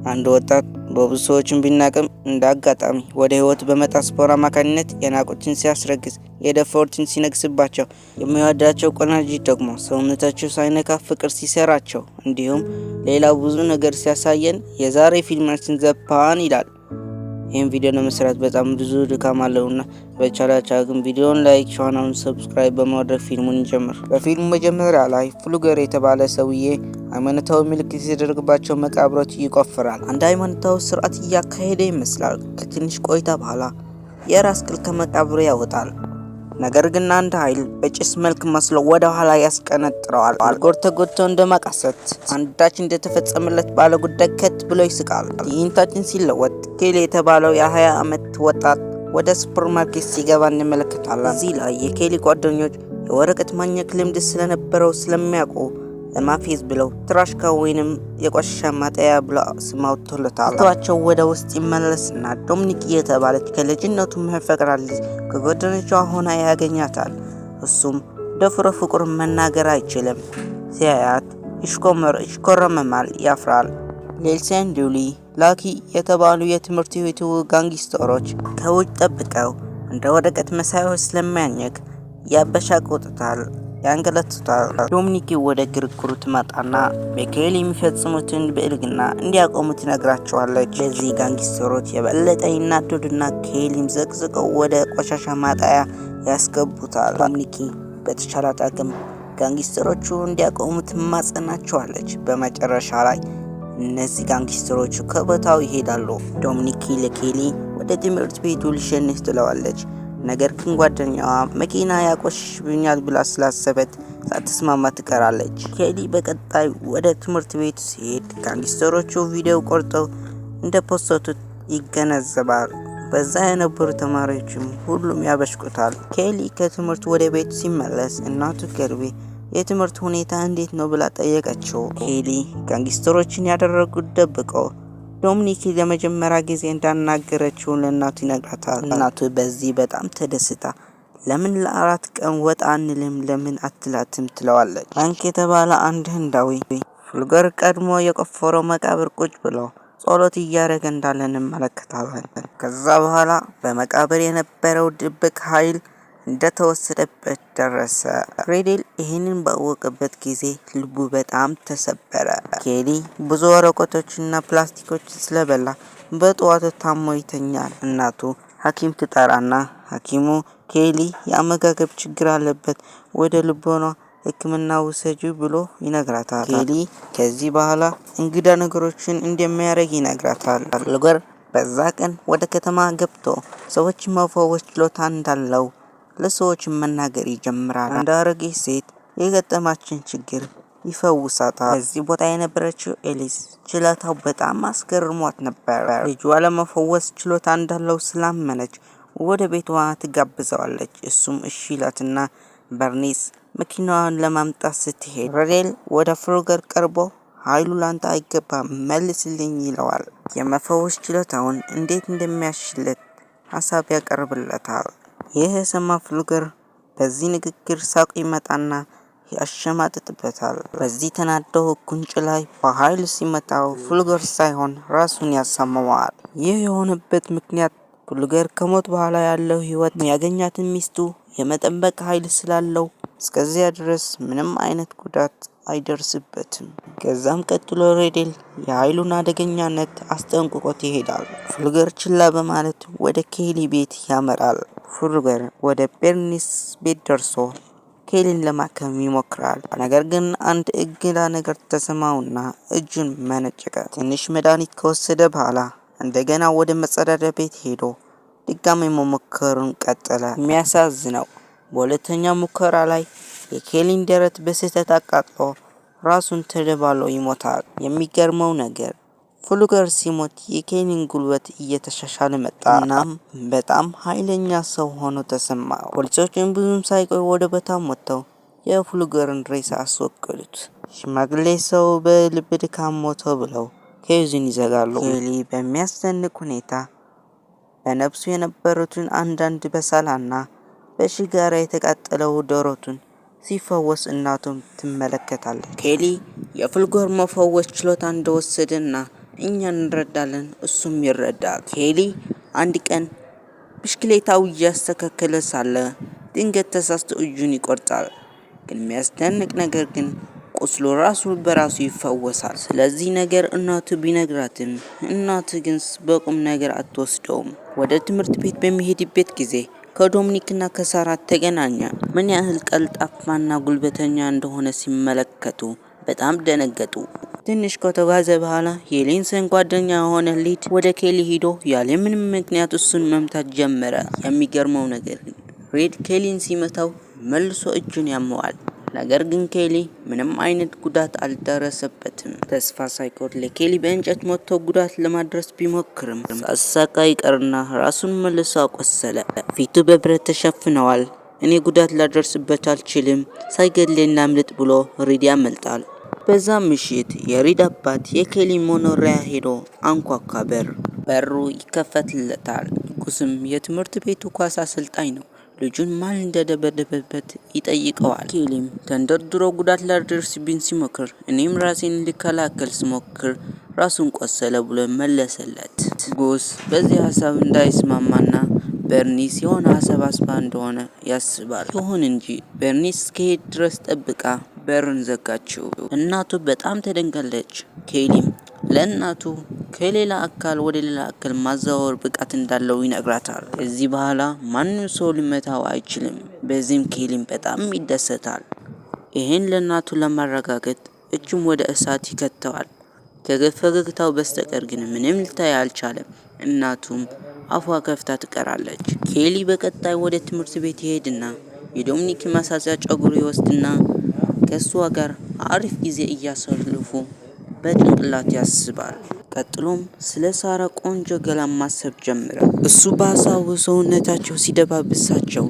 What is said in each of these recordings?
አንድ ወጣት በብዙ ሰዎችን ቢናቅም እንደ አጋጣሚ ወደ ህይወት በመጣ ስፖር አማካኝነት የናቁትን ሲያስረግዝ የደፈሩትን ሲነግስባቸው የሚወዳቸው ቆነጃጅት ደግሞ ሰውነታቸው ሳይነካ ፍቅር ሲሰራቸው እንዲሁም ሌላው ብዙ ነገር ሲያሳየን የዛሬ ፊልማችን ዘፓን ይላል። ይህን ቪዲዮ ለመስራት በጣም ብዙ ድካም አለውና በቻላችሁ አቅም ቪዲዮውን ላይክ፣ ቻናሉን ሰብስክራይብ በማድረግ ፊልሙን እንጀምር። በፊልሙ መጀመሪያ ላይ ፍሉገር የተባለ ሰውዬ ሃይማኖታዊ ምልክት የተደረገባቸው መቃብሮች ይቆፍራል። አንድ ሃይማኖታዊ ስርዓት እያካሄደ ይመስላል። ከትንሽ ቆይታ በኋላ የራስ ቅል ከመቃብሩ ያወጣል። ነገር ግን አንድ ኃይል በጭስ መልክ መስሎ ወደ ኋላ ያስቀነጥረዋል። ፍሉገር ተጎድቶ እንደማቃሰት አንዳች እንደተፈጸመለት ባለ ጉዳይ ከት ብሎ ይስቃል። ትዕይንታችን ሲለወጥ ኬሊ የተባለው የ20 ዓመት ወጣት ወደ ሱፐርማርኬት ሲገባ እንመለከታለን። እዚህ ላይ የኬሊ ጓደኞች የወረቀት ማኘክ ልምድ ስለነበረው ስለሚያውቁ ለማፌዝ ብለው ትራሽካ ወይንም የቆሻሻ ማጠያ ብለው ስም አውጥተውለታል። ቷቸው ወደ ውስጥ ይመለስና ዶሚኒክ የተባለች ከልጅነቱ መፈቅራለች ከጓደኞቿ ሆና ያገኛታል። እሱም ደፍሮ ፍቅር መናገር አይችልም። ሲያያት ይሽኮረመማል፣ ያፍራል። ሌልሲያን ዱሊ ላኪ የተባሉ የትምህርት ቤቱ ጋንግስተሮች ከውጭ ጠብቀው እንደ ወረቀት መሳዮች ስለሚያኘክ ያበሻቅጡታል፣ ያንገለቱታል። ዶሚኒክ ወደ ግርግሩ ትመጣና በኬሊ የሚፈጽሙትን ብልግና እንዲያቆሙ ትነግራቸዋለች። ለዚህ ጋንግስተሮች የበለጠ ይናደዱና ኬሊም ዘቅዝቀው ወደ ቆሻሻ ማጣያ ያስገቡታል። ዶሚኒክ በተቻላት አቅም ጋንግስተሮቹ እንዲያቆሙ ትማጸናቸዋለች። በመጨረሻ ላይ እነዚህ ጋንግስተሮቹ ከቦታው ይሄዳሉ። ዶሚኒክ ለኬሊ ወደ ትምህርት ቤቱ ሊሸኝህ ትለዋለች። ነገር ግን ጓደኛዋ መኪና ያቆሽሽብኛል ብላ ስላሰበት ሳትስማማ ትቀራለች። ኬሊ በቀጣይ ወደ ትምህርት ቤቱ ሲሄድ ጋንግስተሮቹ ቪዲዮ ቆርጠው እንደፖስቱት ይገነዘባል። በዛ የነበሩ ተማሪዎችም ሁሉም ያበሽቁታል። ኬሊ ከትምህርት ወደ ቤቱ ሲመለስ እናቱ ከርቤ የትምህርት ሁኔታ እንዴት ነው ብላ ጠየቀችው። ኬሊ ጋንግስተሮችን ያደረጉት ደብቀው ዶሚኒክ ለመጀመሪያ ጊዜ እንዳናገረችው ለእናቱ ይነግራታል። እናቱ በዚህ በጣም ተደስታ ለምን ለ4 ቀን ወጣ አንልም ለምን አትላትም ትለዋለች። ፍራንክ የተባለ አንድ ህንዳዊ ፍሉገር ቀድሞ የቆፈረው መቃብር ቁጭ ብሎ ጸሎት እያደረገ እንዳለ እንመለከታለን። ከዛ በኋላ በመቃብር የነበረው ድብቅ ኃይል እንደተወሰደበት ደረሰ። ሬዴል ይህንን ባወቀበት ጊዜ ልቡ በጣም ተሰበረ። ኬሊ ብዙ ወረቀቶችና ፕላስቲኮች ስለበላ በጠዋቱ ታሞ ይተኛል። እናቱ ሐኪም ትጠራና ሐኪሙ ኬሊ የአመጋገብ ችግር አለበት፣ ወደ ልቦና ሕክምና ውሰጂ ብሎ ይነግራታል። ኬሊ ከዚህ በኋላ እንግዳ ነገሮችን እንደሚያደርግ ይነግራታል። ፍሉገር በዛ ቀን ወደ ከተማ ገብቶ ሰዎች መፈወስ ችሎታ እንዳለው ለሰዎች መናገር ይጀምራል። አንድ አሮጊት ሴት የገጠማችን ችግር ይፈውሳታል። በዚህ ቦታ የነበረችው ኤሊስ ችሎታው በጣም አስገርሟት ነበር። ልጇ ለመፈወስ ችሎታ እንዳለው ስላመነች ወደ ቤቷ ትጋብዘዋለች። እሱም እሺ ይላትና በርኒስ መኪናዋን ለማምጣት ስትሄድ ሬዴል ወደ ፍሉገር ቀርቦ ኃይሉ ላንተ አይገባም መልስልኝ ይለዋል። የመፈወስ ችሎታውን እንዴት እንደሚያሽለት ሀሳብ ያቀርብለታል። ይህ የሰማ ፍሉገር በዚህ ንግግር ሳቁ ይመጣና ያሸማጥጥበታል። በዚህ ተናደው ጉንጭ ላይ በኃይል ሲመታው ፍሉገር ሳይሆን ራሱን ያሳመዋል። ይህ የሆነበት ምክንያት ፍሉገር ከሞት በኋላ ያለው ህይወት ያገኛትን ሚስቱ የመጠበቅ ኃይል ስላለው እስከዚያ ድረስ ምንም አይነት ጉዳት አይደርስበትም። ከዛም ቀጥሎ ሬዴል የኃይሉን አደገኛነት አስጠንቅቆት ይሄዳል። ፍሉገር ችላ በማለት ወደ ኬሊ ቤት ያመራል። ፍሉገር ወደ በርኒስ ቤት ደርሶ ኬሊን ለማከም ይሞክራል። ነገር ግን አንድ እግላ ነገር ተሰማውና እጁን መነጨቀ። ትንሽ መድኃኒት ከወሰደ በኋላ እንደገና ወደ መጸዳጃ ቤት ሄዶ ድጋሚ መሞከሩን ቀጠለ። የሚያሳዝነው በሁለተኛው ሙከራ ላይ የኬሊን ደረት በስህተት አቃጥሎ ራሱን ተደባሎ ይሞታል። የሚገርመው ነገር ፍሉገር ሲሞት የኬሊን ጉልበት እየተሻሻለ መጣ። እናም በጣም ኃይለኛ ሰው ሆኖ ተሰማ። ፖሊሶችን ብዙም ሳይቆይ ወደ ቦታው መጥተው የፍሉገርን ሬሳ አስወገዱት። ሽማግሌ ሰው በልብ ድካም ሞቶ ብለው ኬዙን ይዘጋሉ። ኬሊ በሚያስደንቅ ሁኔታ በነፍሱ የነበሩትን አንዳንድ በሳላና በሽጋራ የተቃጠለው ደረቱን ሲፈወስ እናቱም ትመለከታለች። ኬሊ የፍሉገር መፈወስ ችሎታ እንደወሰደና እኛ እንረዳለን፣ እሱም ይረዳል። ኬሊ አንድ ቀን ብስክሌታው እያስተካከለ ሳለ ድንገት ተሳስቶ እጁን ይቆርጣል። ግን የሚያስደንቅ ነገር ግን ቁስሉ ራሱ በራሱ ይፈወሳል። ስለዚህ ነገር እናቱ ቢነግራትም እናቱ ግን በቁም ነገር አትወስደውም። ወደ ትምህርት ቤት በሚሄድበት ጊዜ ከዶሚኒክና ከሳራ ተገናኘ። ምን ያህል ቀልጣፋና ጉልበተኛ እንደሆነ ሲመለከቱ በጣም ደነገጡ። ትንሽ ከተጓዘ በኋላ የሊንሰን ጓደኛ የሆነ ሊድ ወደ ኬሊ ሄዶ ያለ ምንም ምክንያት እሱን መምታት ጀመረ። የሚገርመው ነገር ግን ሬድ ኬሊን ሲመታው መልሶ እጁን ያመዋል። ነገር ግን ኬሊ ምንም አይነት ጉዳት አልደረሰበትም። ተስፋ ሳይቆርጥ ለኬሊ በእንጨት መጥቶ ጉዳት ለማድረስ ቢሞክርም ሳሳቃ ይቀርና ራሱን መልሶ አቆሰለ። ፊቱ በብረት ተሸፍነዋል። እኔ ጉዳት ላደርስበት አልችልም፣ ሳይገድለኝ ላምልጥ ብሎ ሪድ ያመልጣል። በዛ ምሽት የሪድ አባት የኬሊ መኖሪያ ሄዶ አንኳኳ። በሩ ይከፈትለታል። ንጉስም የትምህርት ቤቱ ኳስ አሰልጣኝ ነው። ልጁን ማን እንደደበደበበት ይጠይቀዋል። ኬሊም ተንደርድሮ ጉዳት ላደርስብኝ ሲሞክር እኔም ራሴን ልከላከል ስሞክር ራሱን ቆሰለ ብሎ መለሰለት። ንጉስ በዚህ ሀሳብ እንዳይስማማና በርኒስ የሆነ ሀሳብ አስባ እንደሆነ ያስባል። ይሁን እንጂ በርኒስ እስከሄድ ድረስ ጠብቃ በሩን ዘጋችው። እናቱ በጣም ተደንጋለች። ኬሊም ለእናቱ ከሌላ አካል ወደ ሌላ አካል ማዛወር ብቃት እንዳለው ይነግራታል። ከዚህ በኋላ ማንም ሰው ሊመታው አይችልም። በዚህም ኬሊም በጣም ይደሰታል። ይህን ለእናቱ ለማረጋገጥ እጁም ወደ እሳት ይከተዋል። ከፈገግታው በስተቀር ግን ምንም ልታይ አልቻለም። እናቱም አፏ ከፍታ ትቀራለች። ኬሊ በቀጣይ ወደ ትምህርት ቤት ይሄድና የዶሚኒክ ማሳሲያ ጸጉር ይወስድና ከሷ ጋር አሪፍ ጊዜ እያሳለፉ በጭንቅላት ያስባል። ቀጥሎም ስለ ሳራ ቆንጆ ገላ ማሰብ ጀመረ። እሱ በሀሳቡ ሰውነታቸው ሲደባብሳቸው፣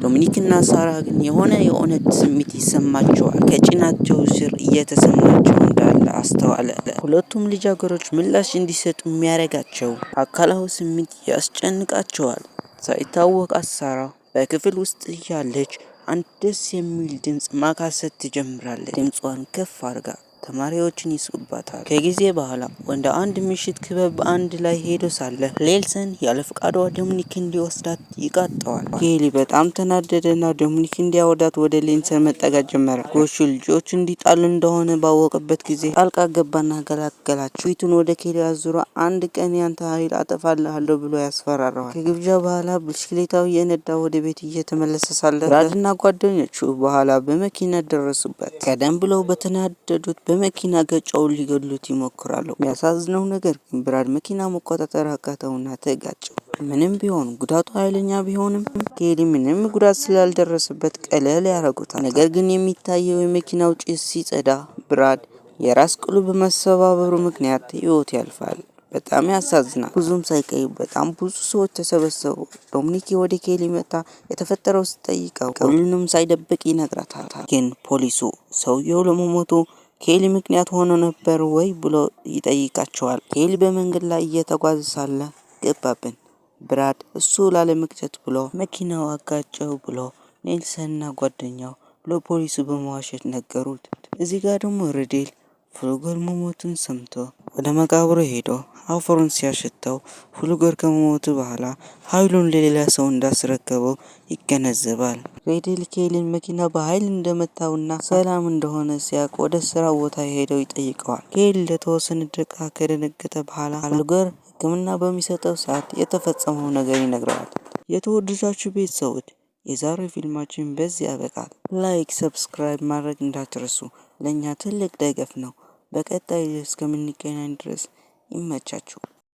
ዶሚኒክና ሳራ ግን የሆነ የእውነት ስሜት ይሰማቸዋል። ከጭናቸው ስር እየተሰማቸው እንዳለ አስተዋለ። ሁለቱም ልጃገረዶች ምላሽ እንዲሰጡ የሚያደርጋቸው አካላዊ ስሜት ያስጨንቃቸዋል። ሳይታወቃት ሳራ በክፍል ውስጥ እያለች አንድ ደስ የሚል ድምጽ ማካሰት ትጀምራለች። ድምጿን ከፍ አድርጋ ተማሪዎችን ይስቁባታል። ከጊዜ በኋላ ወደ አንድ ምሽት ክበብ በአንድ ላይ ሄዶ ሳለ ሌልሰን ያለ ፍቃዷ ዶሚኒክ እንዲወስዳት ይቃጠዋል። ኬሊ በጣም ተናደደና ዶሚኒክ እንዲያወዳት ወደ ሌልሰን መጠጋት ጀመረ። ጎሹ ልጆች እንዲጣሉ እንደሆነ ባወቀበት ጊዜ ጣልቃ ገባና ገላገላቸው። ፊቱን ወደ ኬሊ አዙሮ አንድ ቀን ያንተ ኃይል አጠፋልሃለሁ ብሎ ያስፈራረዋል። ከግብዣ በኋላ ብስክሌታው እየነዳ ወደ ቤት እየተመለሰ ሳለ ብራድና ጓደኞቹ በኋላ በመኪና ደረሱበት። ቀደም ብለው በተናደዱት በመኪና ገጨው ሊገድሉት ይሞክራሉ። የሚያሳዝነው ነገር ግን ብራድ መኪና መቆጣጠር አቃተውና ተጋጨው። ምንም ቢሆን ጉዳቱ ኃይለኛ ቢሆንም ኬሊ ምንም ጉዳት ስላልደረሰበት ቀለል ያደርጉታል። ነገር ግን የሚታየው የመኪናው ጭስ ሲጸዳ ብራድ የራስ ቅሉ በመሰባበሩ ምክንያት ህይወት ያልፋል። በጣም ያሳዝናል። ብዙም ሳይቆይ በጣም ብዙ ሰዎች ተሰበሰቡ። ዶሚኒክ ወደ ኬሊ መጣ። የተፈጠረው ስትጠይቀው ሁሉንም ሳይደብቅ ይነግራታል። ግን ፖሊሱ ሰውየው ለመሞቱ ኬሊ ምክንያት ሆኖ ነበር ወይ ብሎ ይጠይቃቸዋል። ኬሊ በመንገድ ላይ እየተጓዘ ሳለ ገባብን። ብራድ እሱ ላለመቅጨት ብሎ መኪናው አጋጨው ብሎ ኔልሰንና ጓደኛው ለፖሊሱ በመዋሸት ነገሩት። እዚህ ጋር ደግሞ ሬዴል ፍሉገር መሞቱን ሰምቶ ወደ መቃብሩ ሄዶ አፈሩን ሲያሸተው ፍሉገር ከመሞቱ በኋላ ኃይሉን ለሌላ ሰው እንዳስረከበው ይገነዘባል። ሬዴል ኬሊን መኪና በኃይል እንደመታውና ሰላም እንደሆነ ሲያቅ ወደ ስራ ቦታ ሄደው ይጠይቀዋል። ኬሊ ለተወሰነ ደቂቃ ከደነገጠ በኋላ ፍሉገር ሕክምና በሚሰጠው ሰዓት የተፈጸመው ነገር ይነግረዋል። የተወደዳችሁ ቤተሰቦች የዛሬው ፊልማችን በዚህ ያበቃል። ላይክ፣ ሰብስክራይብ ማድረግ እንዳትረሱ፣ ለኛ ትልቅ ደገፍ ነው። በቀጣይ እስከምንገናኝ ድረስ ይመቻችሁ።